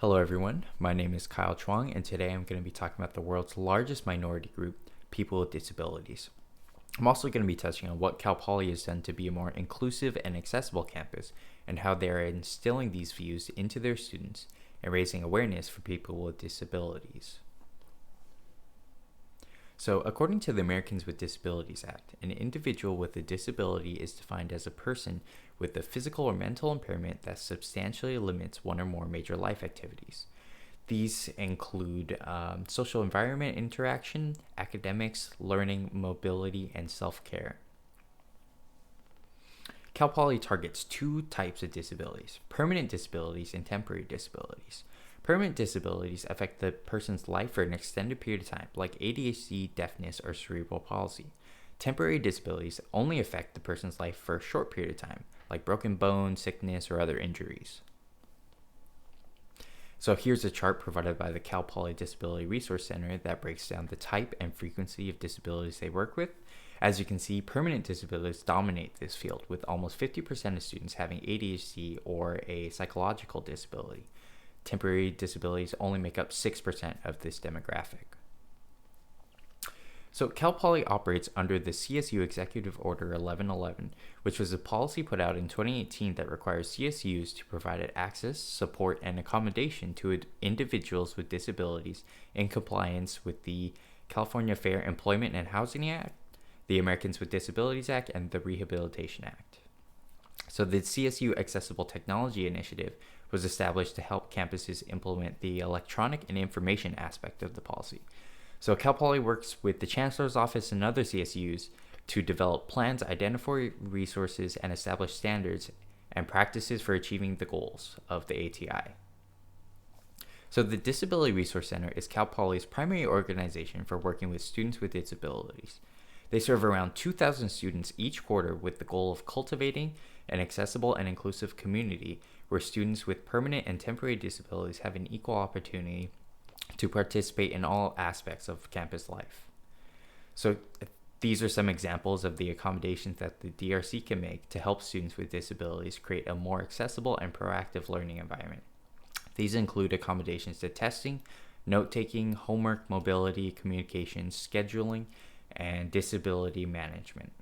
Hello everyone, my name is Kyle Chuang and today I'm going to be talking about the world's largest minority group, people with disabilities. I'm also going to be touching on what Cal Poly has done to be a more inclusive and accessible campus and how they are instilling these views into their students and raising awareness for people with disabilities. So, according to the Americans with Disabilities Act, an individual with a disability is defined as a person with a physical or mental impairment that substantially limits one or more major life activities. These include social environment interaction, academics, learning, mobility, and self-care. Cal Poly targets two types of disabilities: permanent disabilities and temporary disabilities. Permanent disabilities affect the person's life for an extended period of time, like ADHD, deafness, or cerebral palsy. Temporary disabilities only affect the person's life for a short period of time, like broken bones, sickness, or other injuries. So here's a chart provided by the Cal Poly Disability Resource Center that breaks down the type and frequency of disabilities they work with. As you can see, permanent disabilities dominate this field, with almost 50% of students having ADHD or a psychological disability. Temporary disabilities only make up 6% of this demographic. So Cal Poly operates under the CSU Executive Order 1111, which was a policy put out in 2018 that requires CSUs to provide access, support, and accommodation to individuals with disabilities in compliance with the California Fair Employment and Housing Act, the Americans with Disabilities Act, and the Rehabilitation Act. So the CSU Accessible Technology Initiative was established to help campuses implement the electronic and information aspect of the policy. So Cal Poly works with the Chancellor's Office and other CSUs to develop plans, identify resources, and establish standards and practices for achieving the goals of the ATI. So the Disability Resource Center is Cal Poly's primary organization for working with students with disabilities. They serve around 2,000 students each quarter with the goal of cultivating an accessible and inclusive community where students with permanent and temporary disabilities have an equal opportunity to participate in all aspects of campus life. So these are some examples of the accommodations that the DRC can make to help students with disabilities create a more accessible and proactive learning environment. These include accommodations to testing, note-taking, homework, mobility, communication, scheduling, and disability management.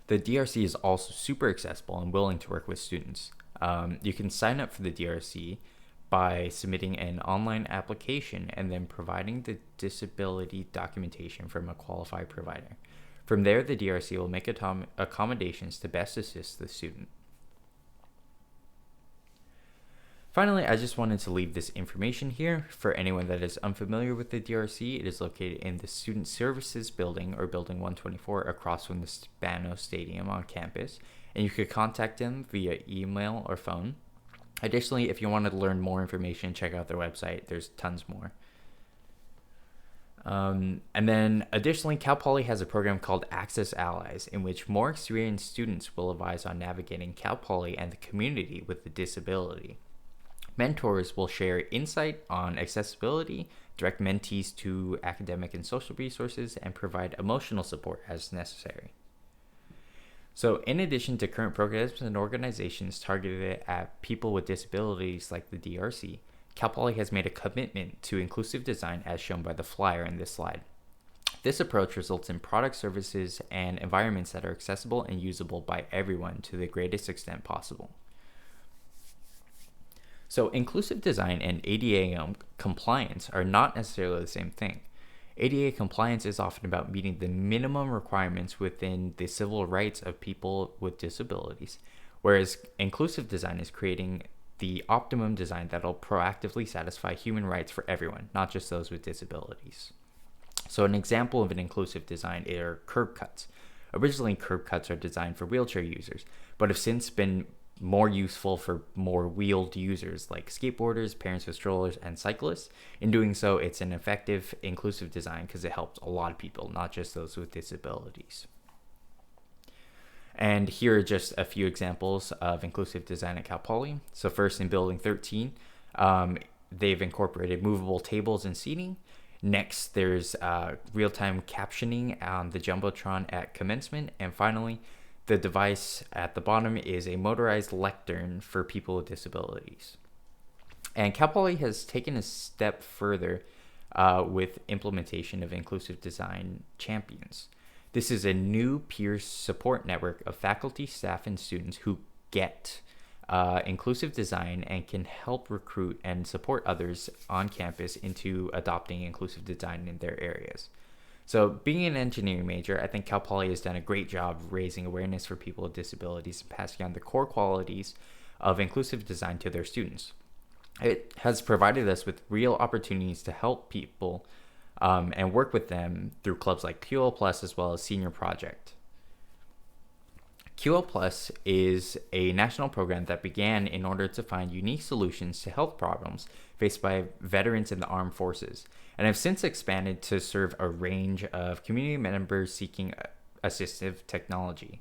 The DRC is also super accessible and willing to work with students. You can sign up for the DRC by submitting an online application and then providing the disability documentation from a qualified provider. From there, the DRC will make accommodations to best assist the student. Finally, I just wanted to leave this information here. For anyone that is unfamiliar with the DRC, it is located in the Student Services Building, or Building 124, across from the Spano Stadium on campus, and you could contact them via email or phone. Additionally, if you wanted to learn more information, check out their website. There's tons more. And then additionally, Cal Poly has a program called Access Allies, in which more experienced students will advise on navigating Cal Poly and the community with a disability. Mentors will share insight on accessibility, direct mentees to academic and social resources, and provide emotional support as necessary. So in addition to current programs and organizations targeted at people with disabilities like the DRC, Cal Poly has made a commitment to inclusive design as shown by the flyer in this slide. This approach results in products, services, and environments that are accessible and usable by everyone to the greatest extent possible. So inclusive design and ADA compliance are not necessarily the same thing. ADA compliance is often about meeting the minimum requirements within the civil rights of people with disabilities, whereas inclusive design is creating the optimum design that'll proactively satisfy human rights for everyone, not just those with disabilities. So an example of an inclusive design are curb cuts. Originally, curb cuts are designed for wheelchair users, but have since been more useful for more wheeled users like skateboarders, parents with strollers, and cyclists. In doing so, it's an effective, inclusive design because it helps a lot of people, not just those with disabilities. And here are just a few examples of inclusive design at Cal Poly. So first, in Building 13, they've incorporated movable tables and seating. Next, there's real-time captioning on the Jumbotron at commencement. And finally, The device at the bottom is a motorized lectern for people with disabilities. And Cal Poly has taken a step further with implementation of inclusive design champions. This is a new peer support network of faculty, staff, and students who get inclusive design and can help recruit and support others on campus into adopting inclusive design in their areas. So being an engineering major, I think Cal Poly has done a great job raising awareness for people with disabilities and passing on the core qualities of inclusive design to their students. It has provided us with real opportunities to help people and work with them through clubs like QL Plus as well as Senior Project. QL Plus is a national program that began in order to find unique solutions to health problems faced by veterans in the armed forces, and have since expanded to serve a range of community members seeking assistive technology.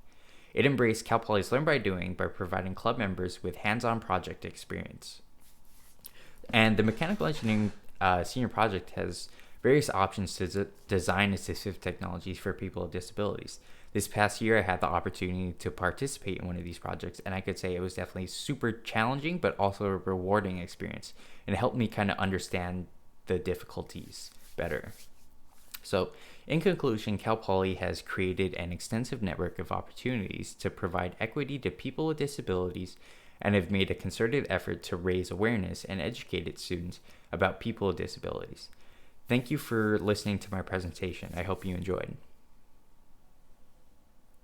It embraced Cal Poly's Learn by Doing by providing club members with hands-on project experience. And the Mechanical Engineering Senior Project has various options to design assistive technologies for people with disabilities. This past year, I had the opportunity to participate in one of these projects, and I could say it was definitely super challenging, but also a rewarding experience. And it helped me kind of understand the difficulties better. So, in conclusion, Cal Poly has created an extensive network of opportunities to provide equity to people with disabilities and have made a concerted effort to raise awareness and educate its students about people with disabilities. Thank you for listening to my presentation. I hope you enjoyed.